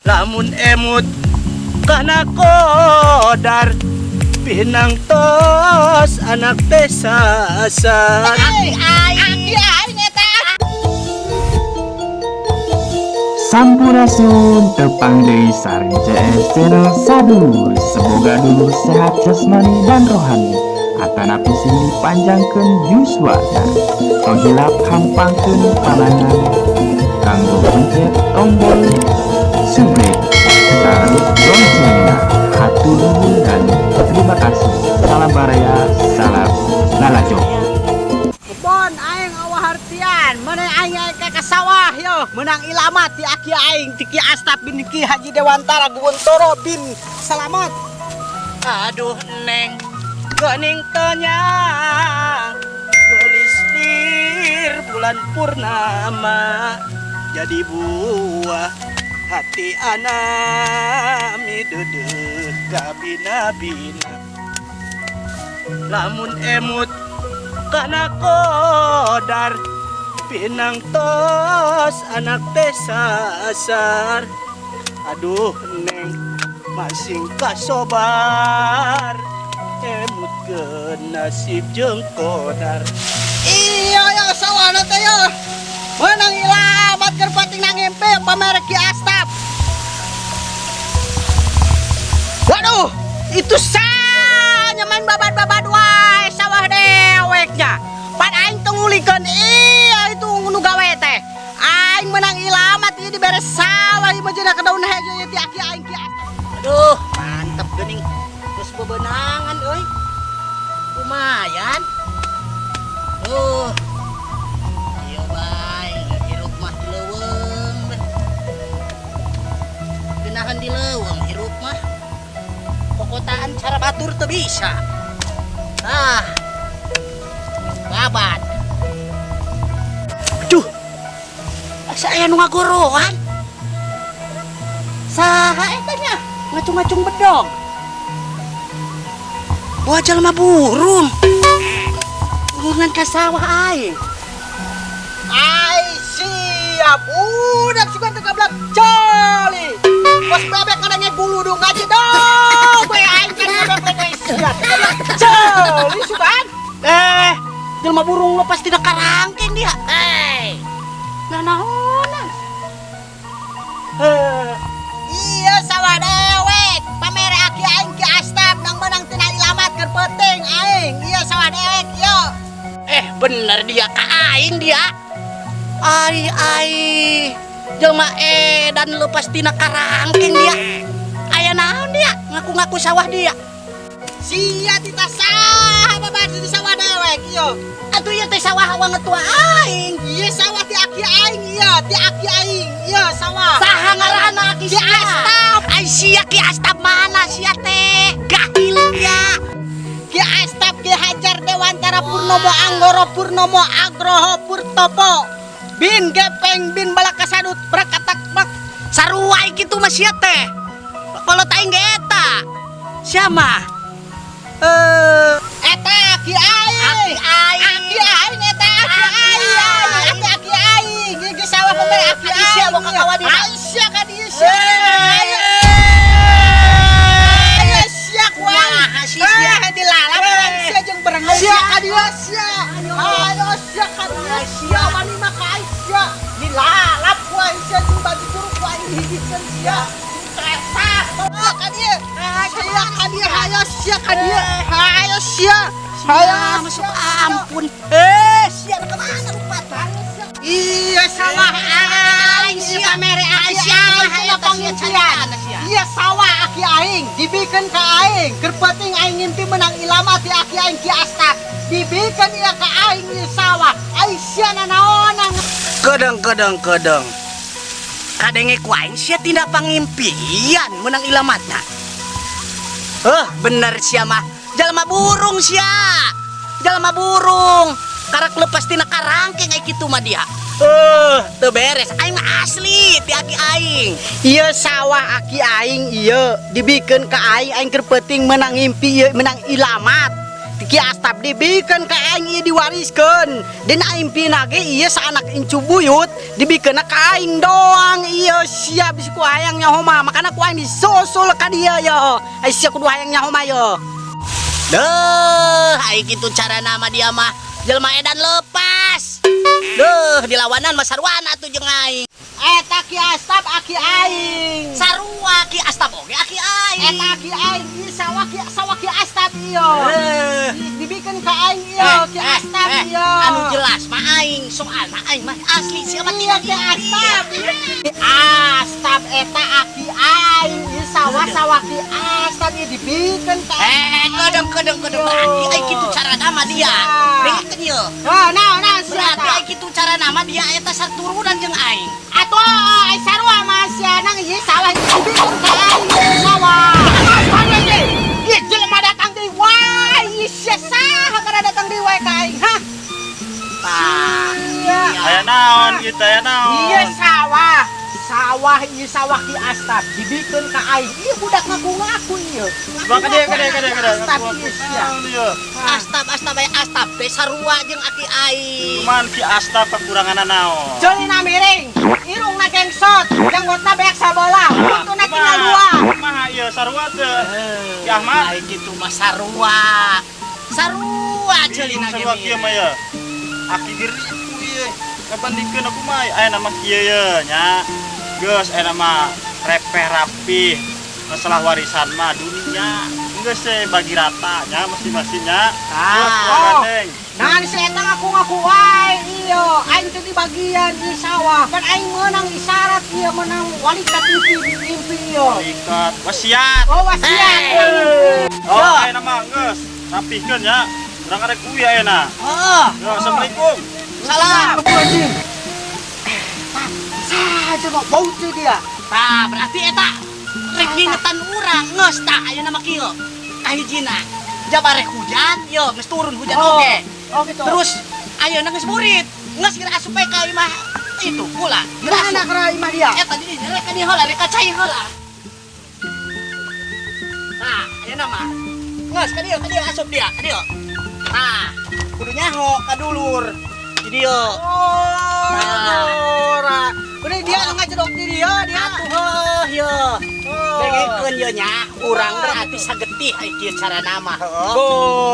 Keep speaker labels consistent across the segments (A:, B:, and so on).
A: Lamun emut kana kodar pinang tos anak pesasar.
B: Sampurasun tepang deui saring CS channel Sadur. Semoga dulu sehat jasmani dan rohani. Atanapi sing dipanjangkeun yuswana. Tong hilap hampangkeun panangan. Kanggo pencet tombol subscribe sareng loncengna. Hatur nuhun dan terima kasih. Salam baraya, salam ngalajo.
C: Bon aing awah hartian mana aing ke sawah yo menang ilamat ti aki aing ti Ki Astap bin Ki Haji Dewantara Guwontoro bin Salamet.
A: Aduh neng gening tanya gelis lir bulan purnama jadi buah hati anami dedeh kabina-bina. Lamun emut kana kodar pinang tos anak pesasar. Aduh neng masing kasobar emut ke nasib jeung kodar.
C: Iya ya sawana teh yo menang ilamat keur pating nang empe pamer Ki Astap. Waduh itu sanya main babad-babad wae sawah deweknya. Pan aing teu ngulikeun iya itu nu gawe teh. Aing menang ilamat ieu diberes sawah ieu mah jeung kedaun hejo ieu ti aki aing Ki Astap.
A: Aduh mantep geuning geus bebenangan euy. Lumayan. Ieu bae hirup mah di leuweung. Genahan di leuweung hirup mah. Kokotaan cara batur teu bisa. Babat. Duh. Asa aya nu ngagoroan? Saha eta nya? Ngacung-ngacung bedog. Bawa jalma burung. Burungan ka sawah aing.
C: Ai siap udah suka teu gablak coli. Bos bebek kadangnya bulu dong ngaji dong. Bae aing kan bebek siap. Coli sukan.
A: Jelma burung lo pasti karangkeng dia.
C: Nanaonan. Iya sawah dewek. Pamere aki aing Ki Astap nang menang tina ilamat keur penting aing. Iya sawah dewek yo.
A: Bener dia ka aing dia. Ai jelma dan lo pasti karangkeng dia. Aya naon dia ngaku-ngaku sawah dia.
C: Sia tita sah babad di sawah dewek yo.
A: Atuh ieu teh sawah awang ngetua aing.
C: Iya sawah ti aki aing iya, ti aki aing iya sawah.
A: Saha ngaranna Ki
C: Astap?
A: Ai sia Ki Astap mana sia teh? Gahil ya.
C: Ki Astap Ki Hajar Dewantara Purnomo Anggoro Purnomo Agroho Purtopo bin Gepeng bin Balakasadut berkatak bak
A: Saruai kitu mah sia teh. Kalau taing ge eta. Sia mah
C: eta aki aing. Aki aing eta aki aing. Ge sawah pembere aki aing.
A: Sia boga kawan dia.
C: Aisyah ka dieu sia. Sia kumaha sia dilalap sia jeung berenang sia ka dieu sia. Ayo sia ka dieu sia mani mah ka Aisyah. Dilalap ku Aisyah jeung baju buruk ku aing dihidikeun sia. Tresah ka dieu. Sia ka dieu hayo sia ka dieu. Hayo sia. Hayo
A: masuk ampun.
C: Sia ka mana rupana? Iya sawah aing sia mere Aisyah hayo pengincian. Iya sawah aki aing dibikeun ka aing keur penting aing ngimpi menang ilamat ti aki aing Ki Astap. Dibikeun ieu ka aing ieu sawah. Aisyah nanaonan.
A: Kedeng. Kadenge ku aing sia tindak pangimpian menang ilamatna. Bener sia mah. Jalma burung sia. Jalma burung. Karak lepas tina karangkeng ai kitu mah dia. Teu beres. Aing mah asli ti aki aing.
C: Ieu sawah aki aing ieu dibikeun ka aing keur penting menang ngimpi ieu menang ilamat. Ti Ki Astap dibikin ka aing ieu diwariskeun. Dan aing pinage ieu saanak incu buyut dibikin ka aing doang ieu sia bisi ku hayang nyaho mah. Makana ku aing disusul ka dia yo. Ai sia kudu hayang nyaho mah yo.
A: Deuh, ai kitu cara nama dia mah. Jelema edan lepas. Deuh, dilawanan mah sarwana atuh jeung aing.
C: Eta Ki Astap aki aing.
A: Sarua Ki Astap oge aki aing.
C: Eta aki aing ieu sawah Ki Astap ieu. Dibikin ka aing ieu Ki Astap ieu.
A: Anu jelas mah aing, soalna aing mah asli siapa tidak
C: Ki Astap. Ki Astap eta aki aing ieu sawah Ki Astap ieu dibikin ka aing.
A: Kedeng aki ai kitu cara nama dia. Dengekeun ieu.
C: Oh, naon
A: Berarti ai kitu cara nama dia eta saturunan jeung aing.
C: Atuh ai sarua mah sia nang ieu sawah dibikin ka aing ieu sawah. Ieu jelema datang deui wae ieu sia saha kada datang deui wae ka aing hah.
D: Aya naon kitu aya naon?
C: Ieu sawah Ki Astap dibikin ka aing. Ieu budak ngaku-ngaku ieu.
D: Coba kade.
C: Astap ieu sia.
A: Astap aya Astap teh sarua jeung aki aing.
D: Cuman Ki Astap kekurangan naon?
C: Ceulina miring, irungna gengsot, janggotna beak sabelah, buntuna tinggal dua.
D: Kumaha ieu sarua teu? Ki Ahmad.
A: Ai kitu mah sarua. Sarua ceulina ge.
D: Sarua kieu mah ya. Aki diri ku ieu. Kabandingkeun aku mah aya nama kieu ye nya. Geus aya nama repeh rapih. Masalah warisan mah dunia geus teh bagi rata nya masing-masing nya. Gandeng.
C: Nah, si eta ngaku-ngaku wae ieu, aing teh di bagian ieu sawah. Pan aing meunang isyarat ieu menang wali ka TV mimpi ieu.
D: Ikat wasiat.
C: Oh, wasiat.
D: Oh, aya nama geus rapihkeun nya. Urang arek kuy ayeuna.
A: Heeh.
D: Yo, assalamualaikum.
A: Salam.
C: Saja mau bau tuh dia.
A: Tah, berarti eta rek ngingetan urang geus tah ayeuna mah kieu. Kahijina, jabarek hujan, yo geus turun hujan oge.
C: Oh gitu.
A: Terus ayeuna geus murid, geus kira asup ka imah itu pula.
C: Gimana anak kera imah dia?
A: Eta jadi rek ka heula, rek ka cai heula. Nah, ayeuna mah geus ka dieu asup dia, ka dieu. Nah, kudu nyaho ka dulur. Di dieu.
C: Oh, ora. Udah dia ngajedok di dia.
A: Atuh heuh, dengekeun ye nya, urang berarti sagetih ai kieu cara nama heuh.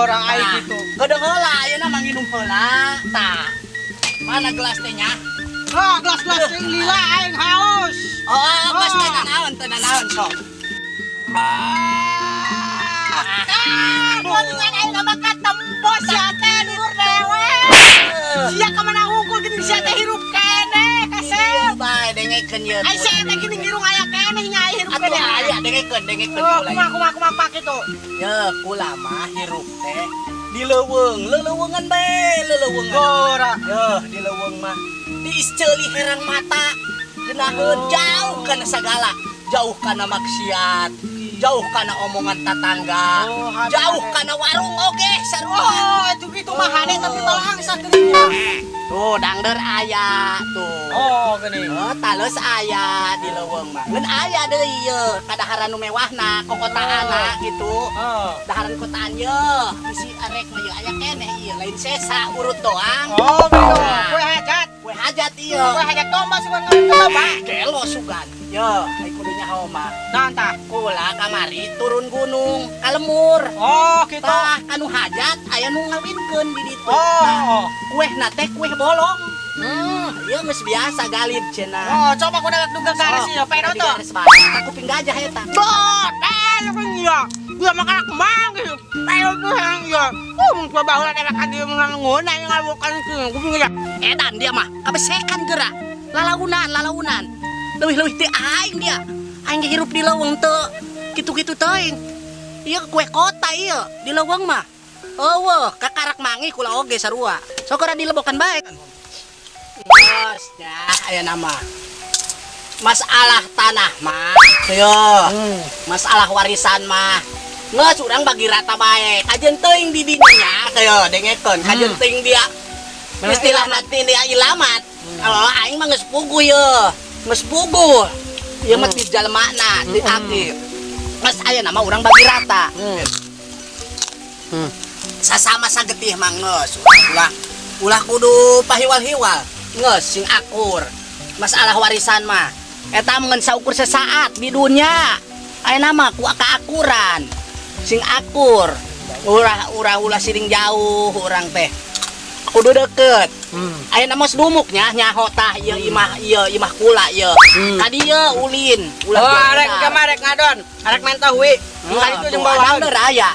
C: Orang aing gitu.
A: Kedeng heula ayeuna mah nginum heula. Tah. Mana gelas teh nya?
C: Ah, gelas-gelas yang lila aing haus.
A: Oh, gelas teh nanaon sok.
C: Boningan aing mah katembos sia teh dur dewe. Sia ka mana hungkul geuning sia teh hirup keneh kasep.
A: Bae dengekeun ye.
C: Ai sia teh geuning irung aya keneh nya hirup
A: Atuh
C: keneh.
A: aya dengekeun
C: Oh,
A: kula.
C: kumaha pake tuh.
A: Ye, kula mah hirup teh di leuweungan bae, leuweungan.
C: Ora.
A: Ye, di leuweung mah tiis ceuli herang mata. Geunaheun jauh kana sagala, jauh kana maksiat, jauh kana omongan tetangga, jauh kana warung oge sarua.
C: Oh, itu gitu mah hade tapi toang sakeuringnya.
A: Tuh dangder aya tuh.
C: Oh, geuning.
A: Tales aya di leuweung mah. Ngeun aya deui ieu kadaharan nu mewahna, kokotaanna gitu. Daharan kotaan ye, bisi arek mah ye aya keneh ieu, lain sesa urut doang.
C: Oh, gitu.
A: Nah.
C: Kue hajat.
A: hajat ieu.
C: Wah, hajat domba sugan ngalih
A: Kelo sugan. Yo, ai kudu nyaho mah.
C: Nanta.
A: Kula kamari turun gunung ka lemur.
C: Oh, gitu.
A: Tah anu hajat aya nu ngawinkeun di ditu.
C: Oh.
A: Kuehna teh kueh bolong. Ieu geus biasa galid cenah.
C: Oh, coba ku dadak duga garis ieu, pedo tuh.
A: Aku ping gajah eta.
C: Tuh, kan iya. Dia makan manggil. Pedo tuh yang iya. Mun coba ulah dadak ka dieu nganguna yang ngabukan kieu. Ku pinggir.
A: Edan dia mah kabesekan geura. Lalaunan. Leuwih-leuwih teh aing dia. Aing ge hirup di leuweung teu kitu-kitu teuing. Ieu kue kota ieu di leuweung mah. Eueuh, kakarak mangi kula oge sarua. Sok ora dilebokan bae. Yes, ya, aya nama. Masalah tanah mah. Yo. Masalah warisan mah. Ngeus urang bagi rata bae. Kajeun teuing di dinya nya, teu dengekeun. Kajeun teuing dia. Istilah nanti dia ilamat. Oh, aing mah geus puguh ye. Geus puguh. Ieu mah ti jalemana, ti aki. Geus aya nama urang bagi rata. sasama sagetih mang ngeus ulah kudu pahiwal-hiwal ngeus sing akur masalah warisan mah eta mengen saukur sesaat di dunia ayeuna mah ku kaakuran sing akur ulah siring jauh urang teh kudu deket ayeuna mah dumuknya nyaho tah ieu imah kula ieu ka dieu ulin
C: arek kamarek ngadon arek menta hui kali itu jeung bawa
A: aya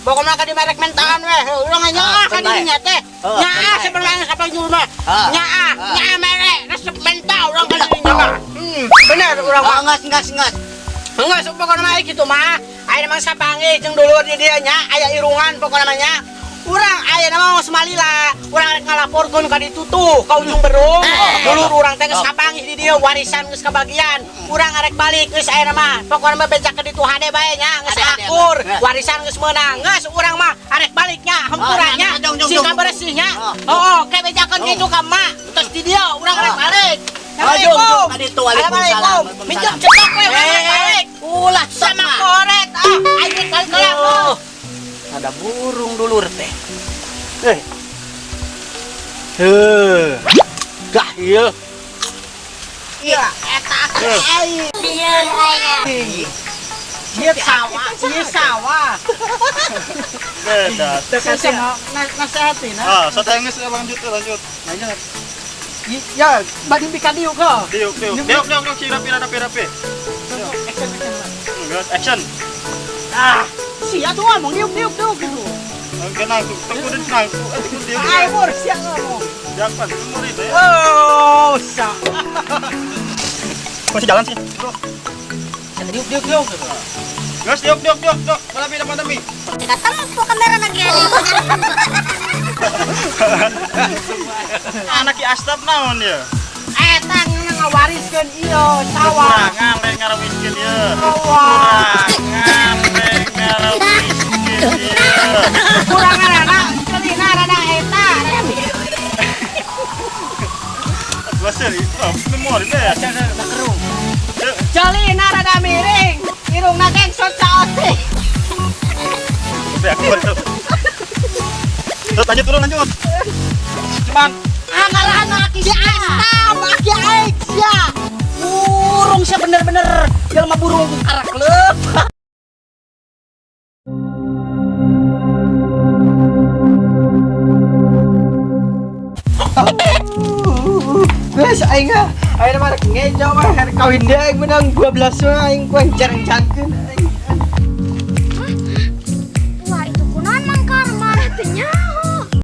C: pokoknya ka di merek mentaan weh urang nyaah ka dinya teh nyaah sebenarnya kapal julma nyaah merek resep mental urang ka dinya mah bener urang mah
A: ngas
C: enggak pokoknya mah kitu mah aya mah sapangi jeung dulur di dieu nya aya irungan pokoknya mah nya urang aya mah Malila urang rek ngalaporkeun ka ditu tuh ka ujung berung dulur urang teh geus sapangi di dieu warisan geus kabagian urang arek balik geus aya mah pokona mah becak ke ditu hade bae nya geus akur warisan geus meunang geus urang mah arek baliknya hampurannya sing kaberesihnya heuh ke bejakeun kitu ka mak terus di dieu urang arek balik
A: Assalamualaikum kaditu waalaikumsalam
C: minjem cetok we balik
A: ulah
C: sama koret ayo kali
A: ada burung dulur teh gah ieu
C: iya eta ai Iya sawah.
D: Beda.
C: Kasih nasehatin.
D: Sataya geus lanjut.
C: Ya, badi bikin diuk kok.
D: Diuk, si rapi. Action.
C: Sia tuh ngomong diuk gitu.
D: Oke, nangku, tungguin nangku, diuk.
C: Ayo, siang ngomong.
D: Jangan, tunggu itu ya.
C: Oh, sa.
D: Masih jalan sih, bro.
C: Diuk.
D: Gas, diuk. Madami.
E: Datang po kamera lagi.
D: Anak ki astap naon ya?
C: Eta ngawariskeun ieu sawah.
D: Kurangan ngarawiskeun ieu.
C: Kurangan celina rada eta.
D: Basel itu memori deh.
C: Celina rada miring, irungna gengsot saotik.
D: Terus lanjut. Cuman
C: Anak-anak si Astam, aki aik sia.
A: burung sih bener-bener jelema burung arak leup
C: Guys, aing mah rek ngejo mah kawin deui menang 12 mah aing ku jarang jangkeun aing.